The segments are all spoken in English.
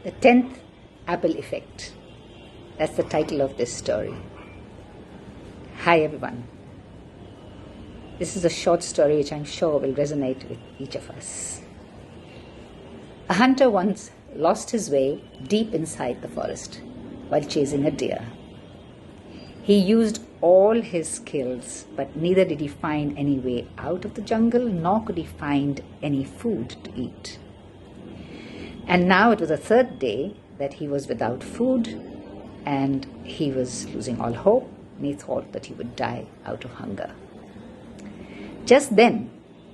The 10th Apple Effect. That's the title of this story. Hi everyone. This is a short story which I'm sure will resonate with each of us. A hunter once lost his way deep inside the forest while chasing a deer. He used all his skills, but neither did he find any way out of the jungle, nor could he find any food to eat. And now it was the third day that he was without food, and he was losing all hope, and he thought that he would die out of hunger. Just then,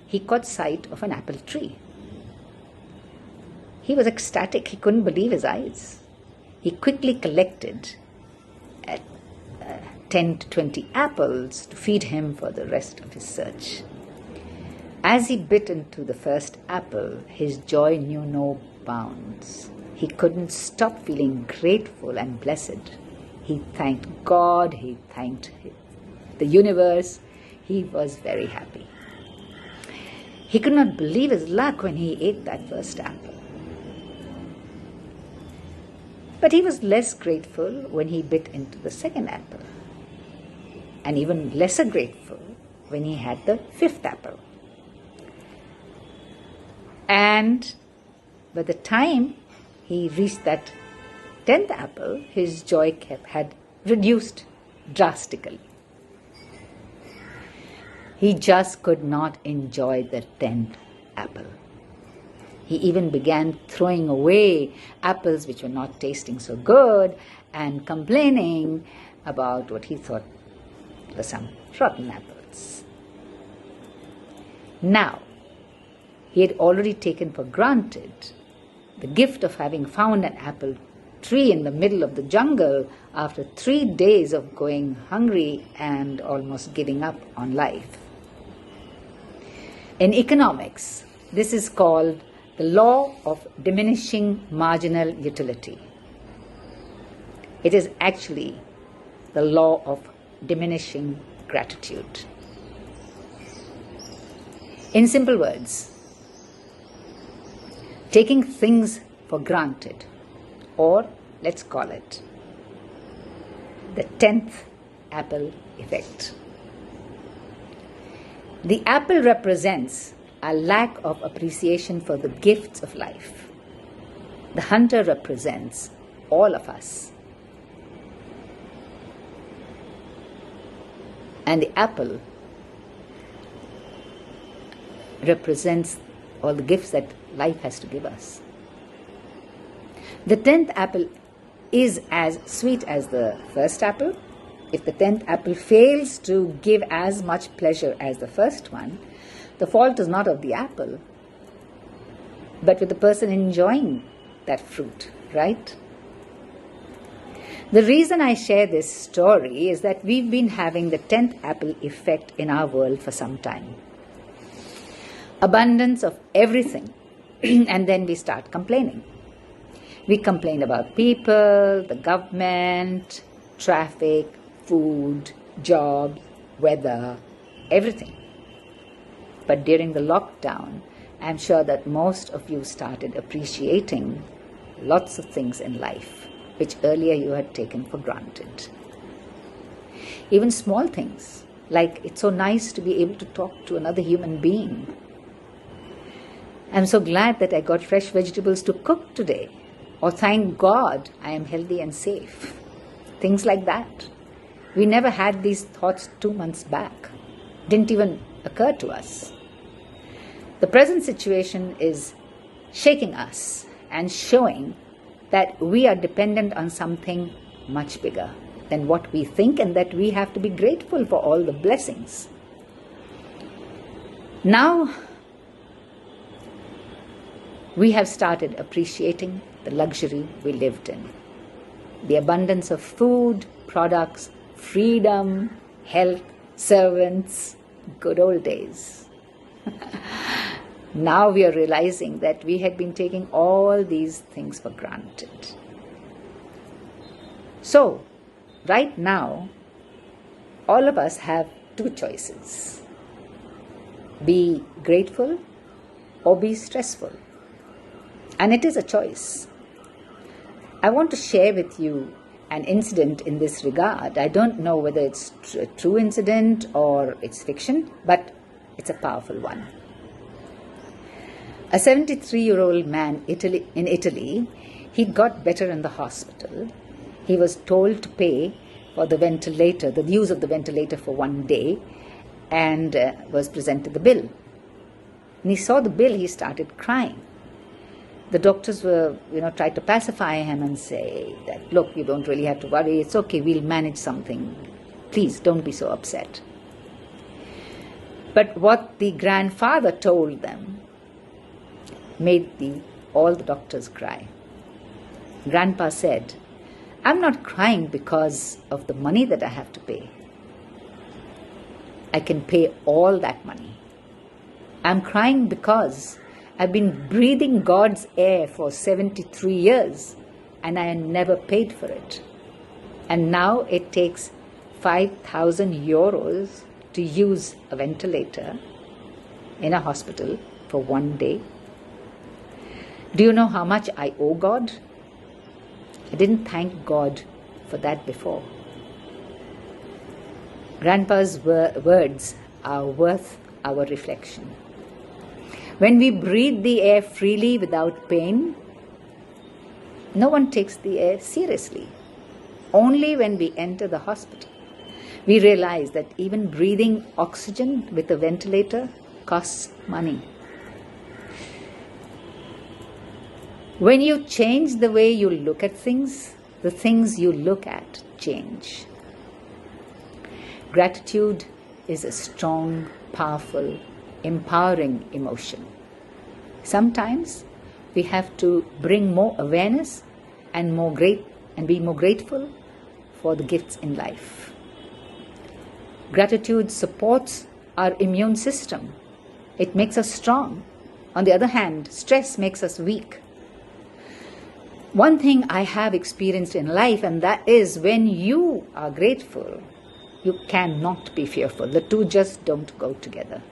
he caught sight of an apple tree. He was ecstatic. He couldn't believe his eyes. He quickly collected 10 to 20 apples to feed him for the rest of his search. As he bit into the first apple, his joy knew no bounds. He couldn't stop feeling grateful and blessed. He thanked God, he thanked the universe. He was very happy. He could not believe his luck when he ate that first apple. But he was less grateful when he bit into the second apple, and even lesser grateful when he had the fifth apple. And by the time he reached that 10th apple, his joy had reduced drastically. He just could not enjoy the 10th apple. He even began throwing away apples which were not tasting so good and complaining about what he thought were some rotten apples. Now, he had already taken for granted the gift of having found an apple tree in the middle of the jungle after 3 days of going hungry and almost giving up on life. In economics, this is called the law of diminishing marginal utility. It is actually the law of diminishing gratitude. In simple words, taking things for granted, or let's call it the 10th apple effect. The apple represents a lack of appreciation for the gifts of life. The hunter represents all of us. And the apple represents all the gifts that life has to give us. The 10th apple is as sweet as the first apple. If the 10th apple fails to give as much pleasure as the first one, the fault is not of the apple, but with the person enjoying that fruit, right? The reason I share this story is that we've been having the 10th apple effect in our world for some time. Abundance of everything, and then we start complaining. We complain about people, the government, traffic, food, jobs, weather, everything. But during the lockdown, I'm sure that most of you started appreciating lots of things in life, which earlier you had taken for granted. Even small things, like it's so nice to be able to talk to another human being. I'm so glad that I got fresh vegetables to cook today. Or thank God I am healthy and safe. Things like that. We never had these thoughts 2 months back. Didn't even occur to us. The present situation is shaking us and showing that we are dependent on something much bigger than what we think, and that we have to be grateful for all the blessings. Now, we have started appreciating the luxury we lived in. The abundance of food, products, freedom, health, servants, good old days. Now we are realizing that we had been taking all these things for granted. So, right now, all of us have two choices. Be grateful or be stressful. And it is a choice. I want to share with you an incident in this regard. I don't know whether it's a true incident or it's fiction, but it's a powerful one. A 73-year-old man in Italy, he got better in the hospital. He was told to pay for the ventilator, the use of the ventilator for 1 day, and was presented the bill. When he saw the bill, he started crying. The doctors were, tried to pacify him and say that, look, you don't really have to worry. It's okay. We'll manage something. Please don't be so upset. But what the grandfather told them made all the doctors cry. Grandpa said, I'm not crying because of the money that I have to pay. I can pay all that money. I'm crying because I've been breathing God's air for 73 years and I never paid for it. And now it takes 5,000 euros to use a ventilator in a hospital for 1 day. Do you know how much I owe God? I didn't thank God for that before. Grandpa's words are worth our reflection. When we breathe the air freely without pain, no one takes the air seriously. Only when we enter the hospital, we realize that even breathing oxygen with a ventilator costs money. When you change the way you look at things, the things you look at change. Gratitude is a strong, powerful, empowering emotion. Sometimes we have to bring more awareness and be more grateful for the gifts in life. Gratitude supports our immune system. It makes us strong. On the other hand, stress makes us weak. One thing I have experienced in life, and that is when you are grateful, you cannot be fearful. The two just don't go together.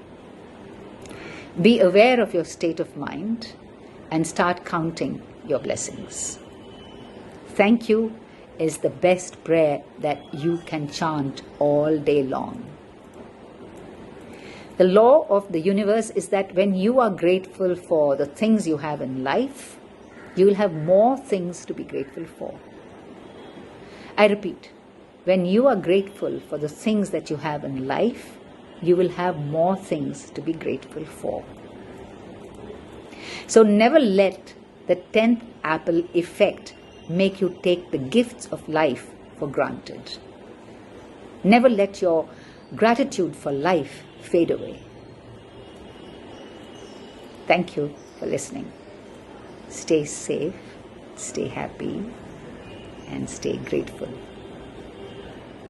Be aware of your state of mind and start counting your blessings. Thank you is the best prayer that you can chant all day long. The law of the universe is that when you are grateful for the things you have in life, you will have more things to be grateful for. I repeat, when you are grateful for the things that you have in life, you will have more things to be grateful for. So never let the 10th apple effect make you take the gifts of life for granted. Never let your gratitude for life fade away. Thank you for listening. Stay safe, stay happy, and stay grateful.